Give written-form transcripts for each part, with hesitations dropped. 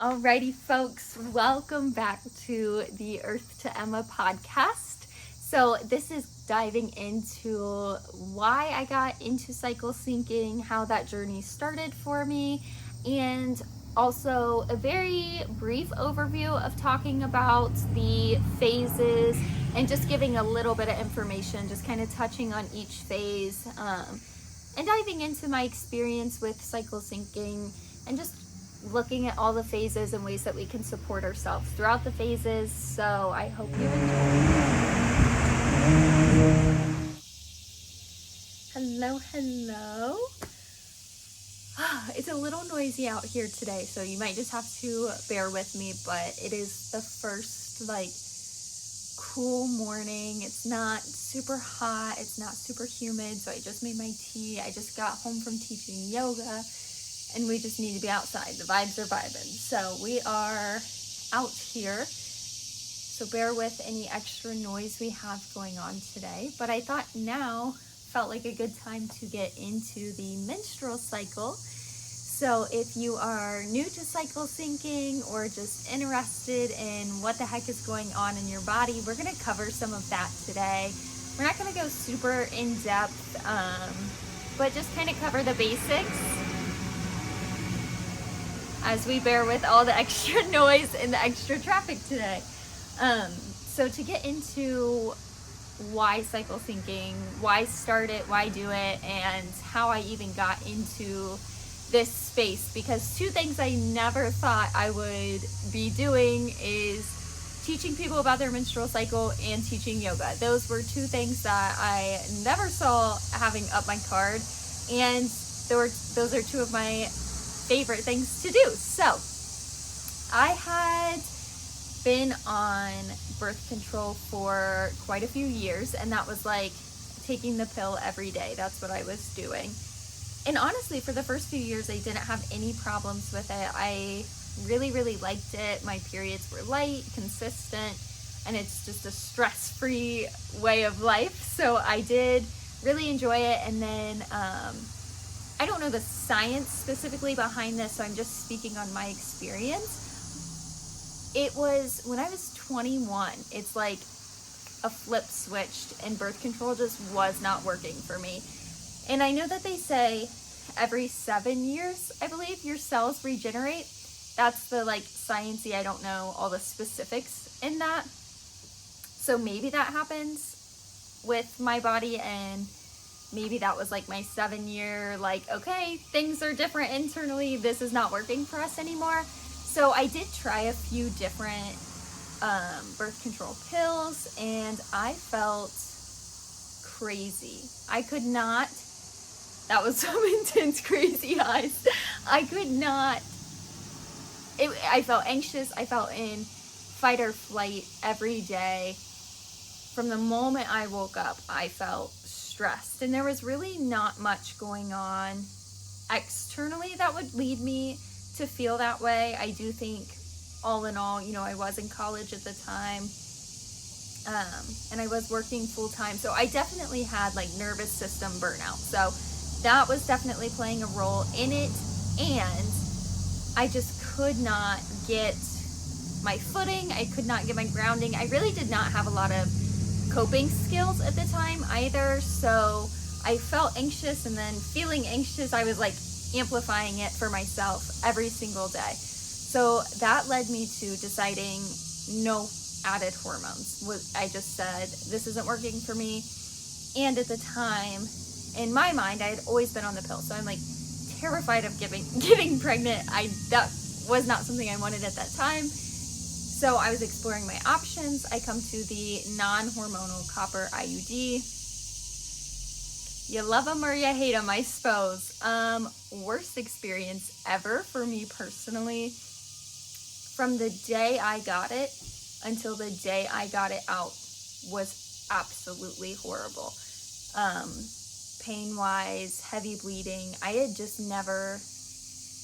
Alrighty, folks, welcome back to the Earth to Emma podcast. So, this is diving into why I got into cycle syncing, how that journey started for me, and also a very brief overview of talking about the phases and just giving a little bit of information, just kind of touching on each phase and diving into my experience with cycle syncing and just looking at all the phases and ways that we can support ourselves throughout the phases. So I hope you enjoy. Hello. It's a little noisy out here today, so you might just have to bear with me, but it is the first cool morning. It's not super hot, it's not super humid, so I just made my tea. I just got home from teaching yoga and we just need to be outside. The vibes are vibing. So we are out here. So bear with any extra noise we have going on today. But I thought now felt like a good time to get into the menstrual cycle. So if you are new to cycle syncing or just interested in what the heck is going on in your body, we're going to cover some of that today. We're not going to go super in depth, but just kind of cover the basics as we bear with all the extra noise and the extra traffic today. So to get into why cycle syncing, why start it, why do it, and how I even got into this space, because two things I never thought I would be doing is teaching people about their menstrual cycle and teaching yoga. Those were two things that I never saw having up my card, and those are two of my favorite things to do. So I had been on birth control for quite a few years, and that was like taking the pill every day. That's what I was doing. And honestly, for the first few years, I didn't have any problems with it. I really, really liked it. My periods were light, consistent, and it's just a stress-free way of life. So I did really enjoy it. And then I don't know the science specifically behind this, so I'm just speaking on my experience. It was when I was 21, it's like a flip switched, and birth control just was not working for me. And I know that they say every 7 years, I believe, your cells regenerate. That's the sciencey, I don't know all the specifics in that. So maybe that happens with my body, and maybe that was my 7 year, okay, things are different internally. This is not working for us anymore. So I did try a few different birth control pills, and I felt crazy. I could not, that was some intense crazy eyes. I could not, I felt anxious. I felt in fight or flight every day. From the moment I woke up, I felt stressed, and there was really not much going on externally that would lead me to feel that way. I do think all in all, I was in college at the time, and I was working full time, so I definitely had nervous system burnout, so that was definitely playing a role in it. And I just could not get my footing. I could not get my grounding. I really did not have a lot of coping skills at the time either, so I felt anxious, and then feeling anxious, I was amplifying it for myself every single day. So that led me to deciding no added hormones. I just said, this isn't working for me. And at the time, in my mind, I had always been on the pill, so I'm terrified of getting pregnant. That was not something I wanted at that time. So I was exploring my options. I come to the non-hormonal copper IUD. You love them or you hate them, I suppose. Worst experience ever for me personally. From the day I got it until the day I got it out was absolutely horrible. Pain-wise, heavy bleeding. I had just never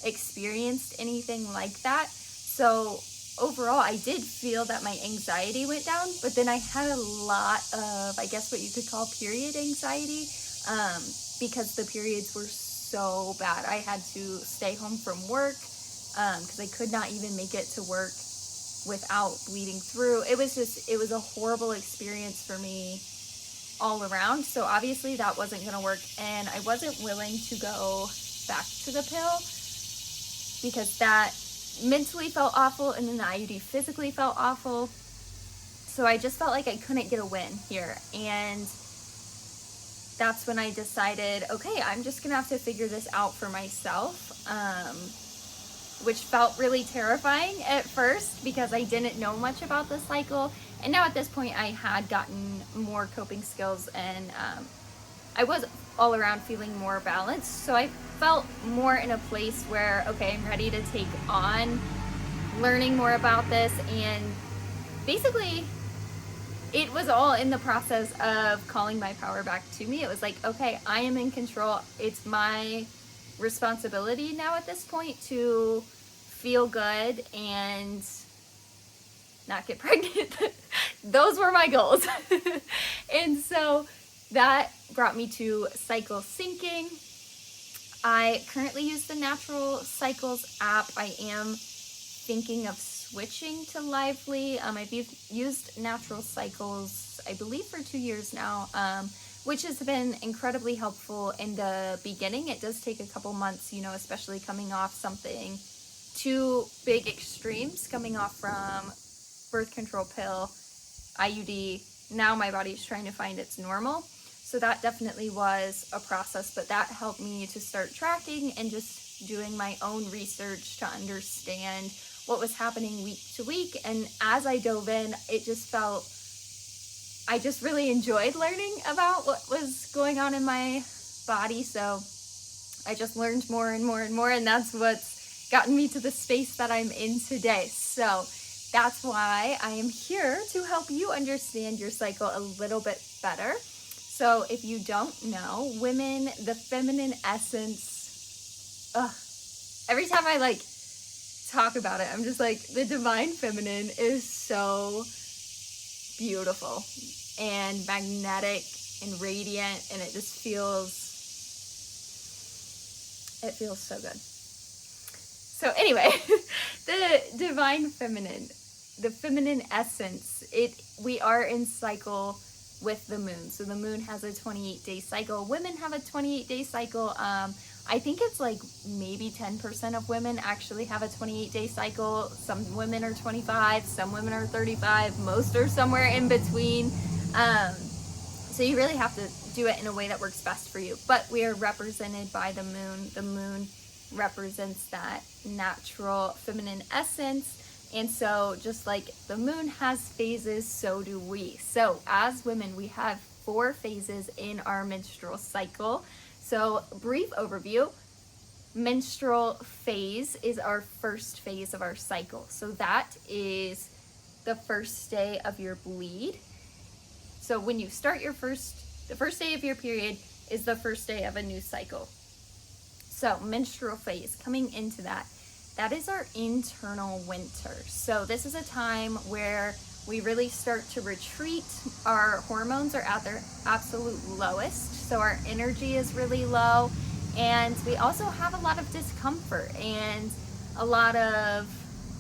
experienced anything like that. So overall, I did feel that my anxiety went down, but then I had a lot of, I guess what you could call period anxiety, because the periods were so bad. I had to stay home from work because I could not even make it to work without bleeding through. It was a horrible experience for me all around. So obviously that wasn't going to work, and I wasn't willing to go back to the pill because that mentally felt awful, and then the IUD physically felt awful. So I just felt like I couldn't get a win here. And that's when I decided, okay, I'm just gonna have to figure this out for myself, which felt really terrifying at first because I didn't know much about the cycle. And now at this point I had gotten more coping skills, and I was all around feeling more balanced. So I felt more in a place where, okay, I'm ready to take on learning more about this. And basically it was all in the process of calling my power back to me. It was like, okay, I am in control. It's my responsibility now at this point to feel good and not get pregnant. Those were my goals. And so that brought me to cycle syncing. I currently use the Natural Cycles app. I am thinking of switching to Lively. I've used Natural Cycles, I believe, for 2 years now, which has been incredibly helpful in the beginning. It does take a couple months, especially coming off something two big extremes, coming off from birth control pill, IUD. Now my body's trying to find its normal. So that definitely was a process, but that helped me to start tracking and just doing my own research to understand what was happening week to week. And as I dove in, it just felt, I just really enjoyed learning about what was going on in my body. So I just learned more and more and more, and that's what's gotten me to the space that I'm in today. So that's why I am here to help you understand your cycle a little bit better. So if you don't know, women, the feminine essence, every time I talk about it, I'm just like, the divine feminine is so beautiful and magnetic and radiant, and it just feels so good. So anyway, the divine feminine, the feminine essence, we are in cycle with the moon. So the moon has a 28-day cycle. Women have a 28-day cycle. I think it's maybe 10% of women actually have a 28-day cycle. Some women are 25, some women are 35, most are somewhere in between. So you really have to do it in a way that works best for you. But we are represented by the moon. The moon represents that natural feminine essence. And so just like the moon has phases, so do we. So as women, we have 4 phases in our menstrual cycle. So brief overview, menstrual phase is our first phase of our cycle. So that is the first day of your bleed. So when you start the first day of your period is the first day of a new cycle. So menstrual phase, coming into that is our internal winter. So this is a time where we really start to retreat. Our hormones are at their absolute lowest, so our energy is really low, and we also have a lot of discomfort and a lot of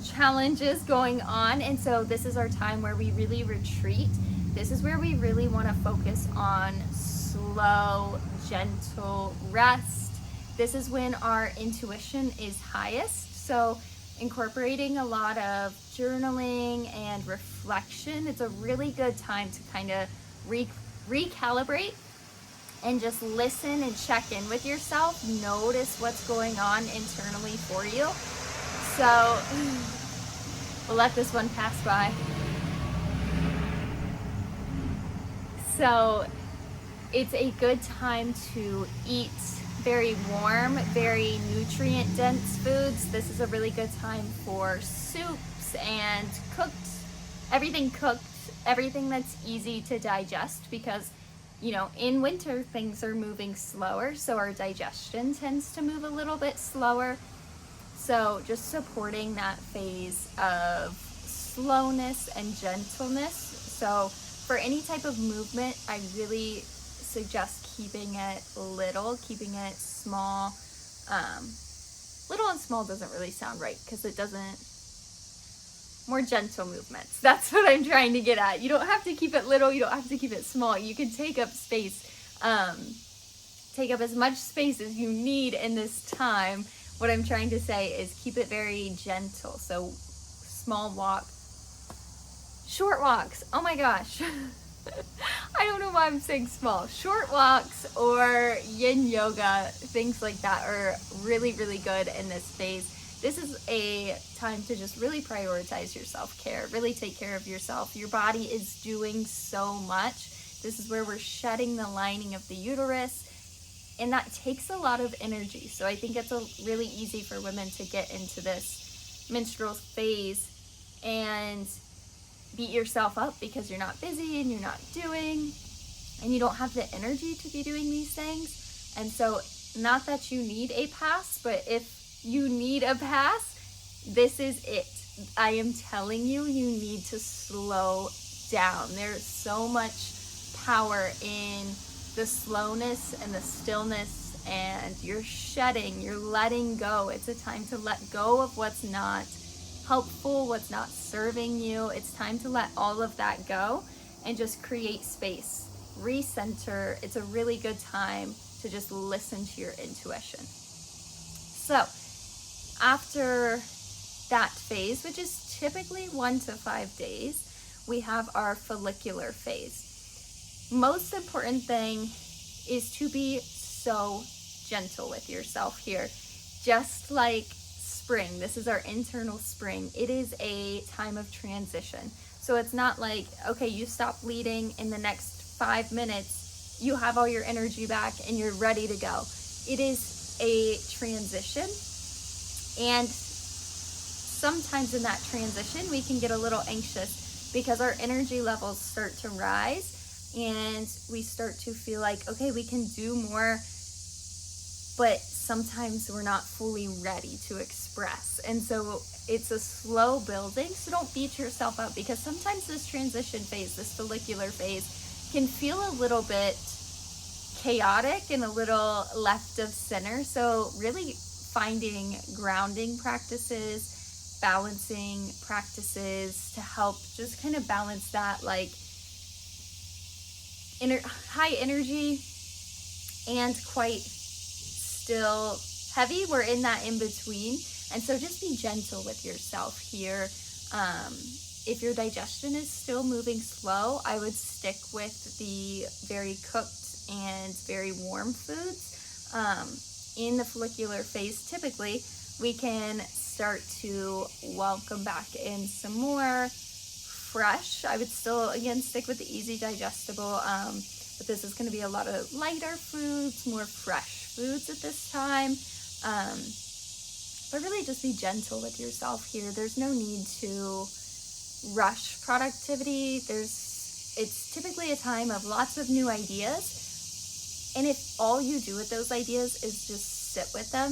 challenges going on. And so this is our time where we really retreat. This is where we really want to focus on slow, gentle rest. This is when our intuition is highest. So incorporating a lot of journaling and reflection, it's a really good time to kind of recalibrate and just listen and check in with yourself. Notice what's going on internally for you. So we'll let this one pass by. So it's a good time to eat very warm, very nutrient dense foods. This is a really good time for soups and everything that's easy to digest, because in winter things are moving slower, so our digestion tends to move a little bit slower. So just supporting that phase of slowness and gentleness. So for any type of movement, I really suggest keeping it little, keeping it small, Little and small doesn't really sound right because it doesn't, more gentle movements. That's what I'm trying to get at. You don't have to keep it little, you don't have to keep it small. You can take up space, take up as much space as you need in this time. What I'm trying to say is keep it very gentle. So small walk, short walks. Oh my gosh. I don't know why I'm saying small. Short walks or yin yoga, things like that are really, really good in this phase. This is a time to just really prioritize your self-care, really take care of yourself. Your body is doing so much. This is where we're shedding the lining of the uterus, and that takes a lot of energy. So I think it's really easy for women to get into this menstrual phase and beat yourself up because you're not busy and you're not doing, and you don't have the energy to be doing these things. And so, not that you need a pass, but if you need a pass, this is it. I am telling you, you need to slow down. There's so much power in the slowness and the stillness, and you're shedding, you're letting go. It's a time to let go of what's not helpful, what's not serving you. It's time to let all of that go and just create space, recenter. It's a really good time to just listen to your intuition. So after that phase, which is typically 1 to 5 days, we have our follicular phase. Most important thing is to be so gentle with yourself here. Just like spring, this is our internal spring. It is a time of transition. So it's not like, okay, you stop bleeding, in the next 5 minutes, you have all your energy back and you're ready to go. It is a transition. And sometimes in that transition, we can get a little anxious because our energy levels start to rise and we start to feel like, okay, we can do more, but sometimes we're not fully ready to express. And so it's a slow building. So don't beat yourself up, because sometimes this transition phase, this follicular phase, can feel a little bit chaotic and a little left of center. So really finding grounding practices, balancing practices to help just kind of balance that, like high energy and quite still heavy. We're in that in between. And so just be gentle with yourself here. If your digestion is still moving slow, I would stick with the very cooked and very warm foods. In the follicular phase, typically, we can start to welcome back in some more fresh. I would still, again, stick with the easy digestible, but this is going to be a lot of lighter foods, more fresh foods at this time. But really just be gentle with yourself here. There's no need to rush productivity. It's typically a time of lots of new ideas. And if all you do with those ideas is just sit with them,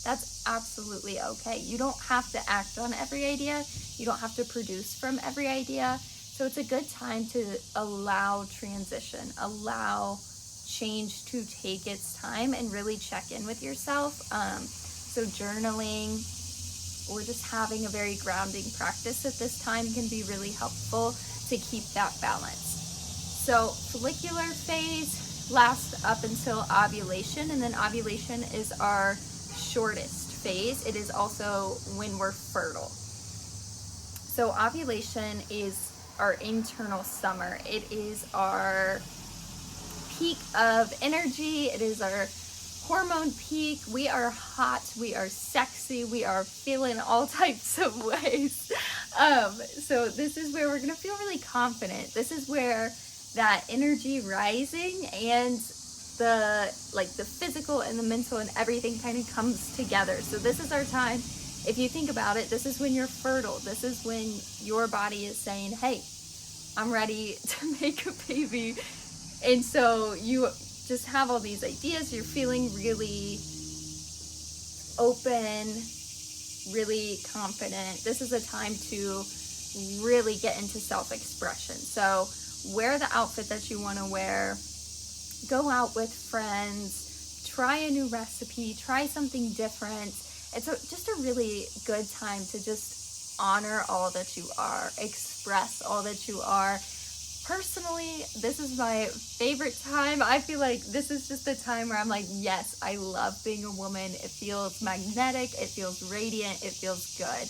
that's absolutely okay. You don't have to act on every idea. You don't have to produce from every idea. So it's a good time to allow transition, allow change to take its time, and really check in with yourself. So journaling or just having a very grounding practice at this time can be really helpful to keep that balance. So follicular phase lasts up until ovulation, and then ovulation is our shortest phase. It is also when we're fertile. So ovulation is our internal summer. It is our peak of energy. It is our hormone peak. We are hot, we are sexy, we are feeling all types of ways. So this is where we're gonna feel really confident. This is where that energy rising and the physical and the mental and everything kind of comes together. So this is our time. If you think about it, this is when you're fertile. This is when your body is saying, hey, I'm ready to make a baby. And so you just have all these ideas. You're feeling really open, really confident. This is a time to really get into self-expression. So wear the outfit that you want to wear. Go out with friends. Try a new recipe. Try something different. it's just a really good time to just honor all that you are, express all that you are. Personally, this is my favorite time. I feel like this is just the time where I'm like, yes, I love being a woman. It feels magnetic, it feels radiant, it feels good.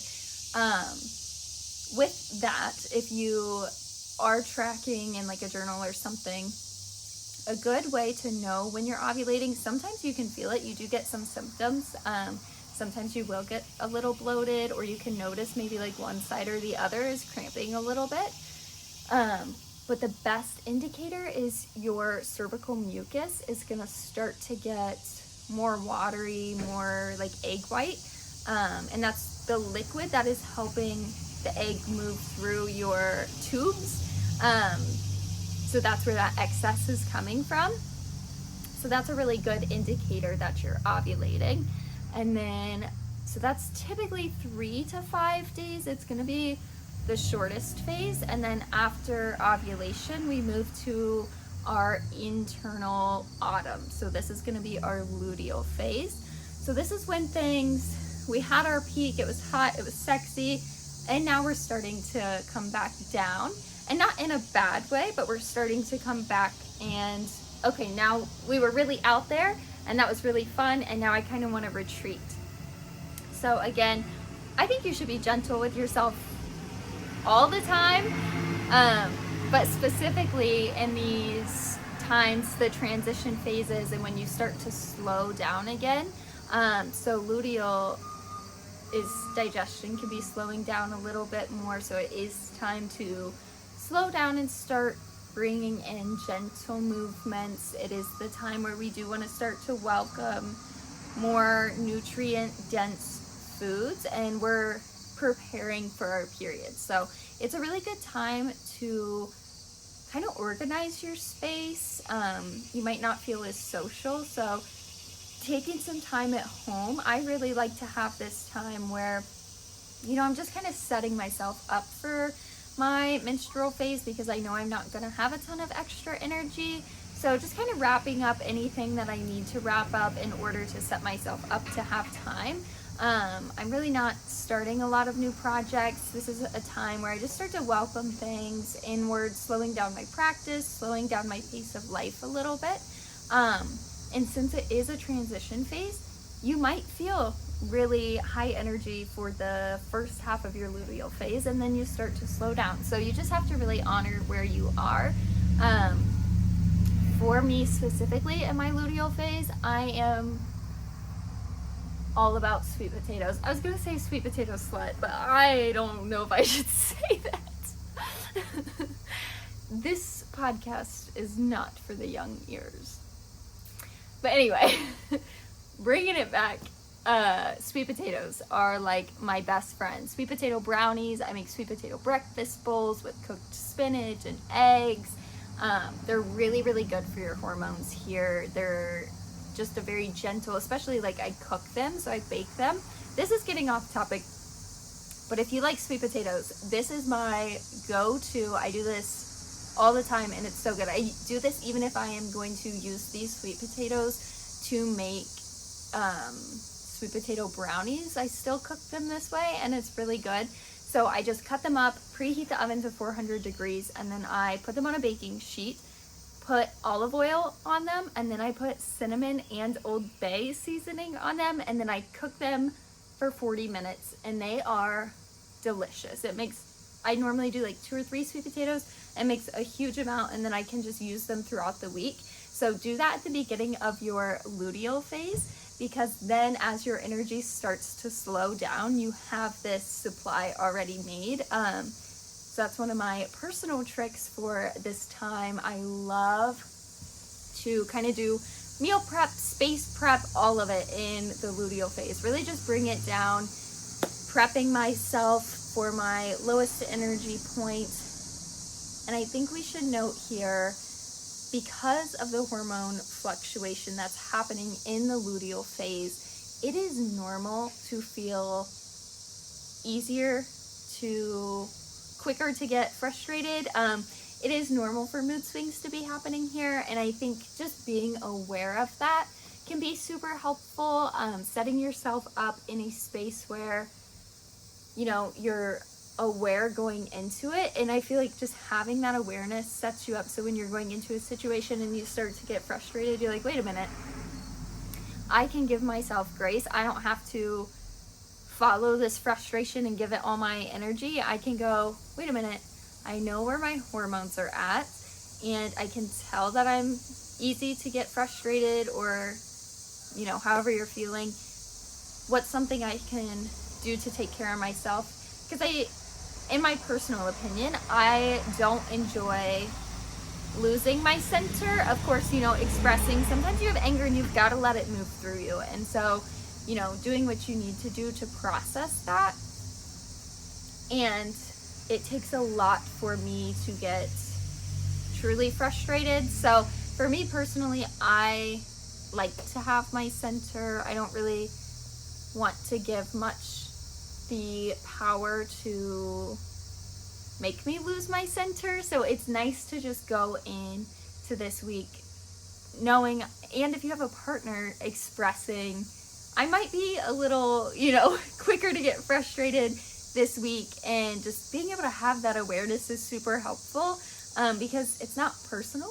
With that, if you are tracking in like a journal or something, a good way to know when you're ovulating, sometimes you can feel it. You do get some symptoms. Sometimes you will get a little bloated, or you can notice maybe like one side or the other is cramping a little bit. But the best indicator is your cervical mucus is going to start to get more watery, more like egg white. And that's the liquid that is helping the egg move through your tubes. So that's where that excess is coming from. So that's a really good indicator that you're ovulating. And then, so that's typically 3 to 5 days. It's going to be the shortest phase. And then after ovulation, we move to our internal autumn. So this is going to be our luteal phase. So this is when we had our peak, it was hot, it was sexy, and now we're starting to come back down. And not in a bad way, but we're starting to come back and, okay, now we were really out there and that was really fun, and now I kind of want to retreat. So again, I think you should be gentle with yourself all the time, but specifically in these times, the transition phases, and when you start to slow down again. So luteal is digestion can be slowing down a little bit more, so it is time to slow down and start bringing in gentle movements. It is the time where we do want to start to welcome more nutrient dense foods, and we're preparing for our period. So it's a really good time to kind of organize your space. You might not feel as social, so taking some time at home, I really like to have this time where, I'm just kind of setting myself up for my menstrual phase, because I know I'm not going to have a ton of extra energy. So just kind of wrapping up anything that I need to wrap up in order to set myself up to have time. I'm really not starting a lot of new projects. This is a time where I just start to welcome things inward, slowing down my practice, slowing down my pace of life a little bit. And since it is a transition phase, you might feel really high energy for the first half of your luteal phase, and then you start to slow down. So you just have to really honor where you are. For me specifically in my luteal phase, I am all about sweet potatoes. I was going to say sweet potato slut, but I don't know if I should say that. This podcast is not for the young ears. But anyway, bringing it back, sweet potatoes are like my best friend. Sweet potato brownies. I make sweet potato breakfast bowls with cooked spinach and eggs. They're really, really good for your hormones here. They're just a very gentle, especially like I cook them, so I bake them. This is getting off topic, but if you like sweet potatoes, this is my go-to. I do this all the time, and it's so good. I do this even if I am going to use these sweet potatoes to make sweet potato brownies. I still cook them this way, and it's really good. So I just cut them up, preheat the oven to 400 degrees, and then I put them on a baking sheet, put olive oil on them, and then I put cinnamon and Old Bay seasoning on them, and then I cook them for 40 minutes, and they are delicious. I normally do like 2 or 3 sweet potatoes. It makes a huge amount, and then I can just use them throughout the week. So do that at the beginning of your luteal phase, because then as your energy starts to slow down, you have this supply already made. So that's one of my personal tricks for this time. I love to kind of do meal prep, space prep, all of it in the luteal phase. Really just bring it down, prepping myself for my lowest energy point. And I think we should note here, because of the hormone fluctuation that's happening in the luteal phase, it is normal to feel quicker to get frustrated. It is normal for mood swings to be happening here, and I think just being aware of that can be super helpful. Setting yourself up in a space where, you know, you're aware going into it. And I feel like just having that awareness sets you up. So when you're going into a situation and you start to get frustrated, you're like, wait a minute, I can give myself grace. I don't have to follow this frustration and give it all my energy. I can go, wait a minute, I know where my hormones are at, and I can tell that I'm easy to get frustrated, or, you know, however you're feeling. What's something I can do to take care of myself? Because in my personal opinion, I don't enjoy losing my center. Of course, you know, expressing, sometimes you have anger and you've got to let it move through you. And so, you know, doing what you need to do to process that. And it takes a lot for me to get truly frustrated. So for me personally, I like to have my center. I don't really want to give much the power to make me lose my center. So it's nice to just go in to this week knowing, and if you have a partner, expressing, I might be a little, you know, quicker to get frustrated this week, and just being able to have that awareness is super helpful, because it's not personal,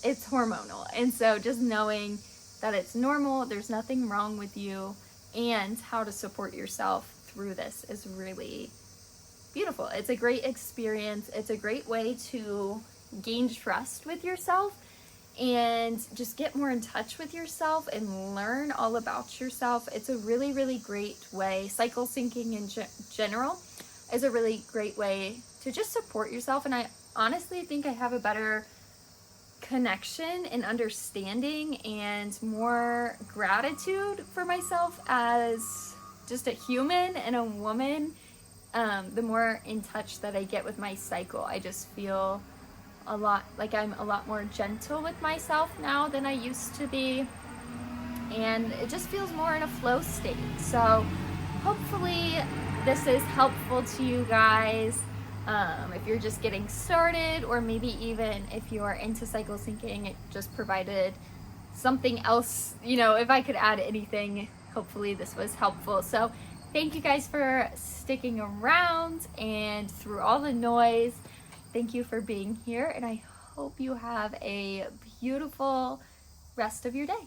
it's hormonal. And so just knowing that it's normal, there's nothing wrong with you, and how to support yourself through this is really beautiful. It's a great experience. It's a great way to gain trust with yourself and just get more in touch with yourself and learn all about yourself. It's a really, really great way. Cycle syncing in general is a really great way to just support yourself. And I honestly think I have a better connection and understanding and more gratitude for myself as just a human and a woman. The more in touch that I get with my cycle, I just feel a lot like I'm a lot more gentle with myself now than I used to be, and it just feels more in a flow state. So hopefully this is helpful to you guys, if you're just getting started, or maybe even if you're into cycle syncing, it just provided something else. You know, if I could add anything, hopefully this was helpful. So thank you guys for sticking around and through all the noise. Thank you for being here, and I hope you have a beautiful rest of your day.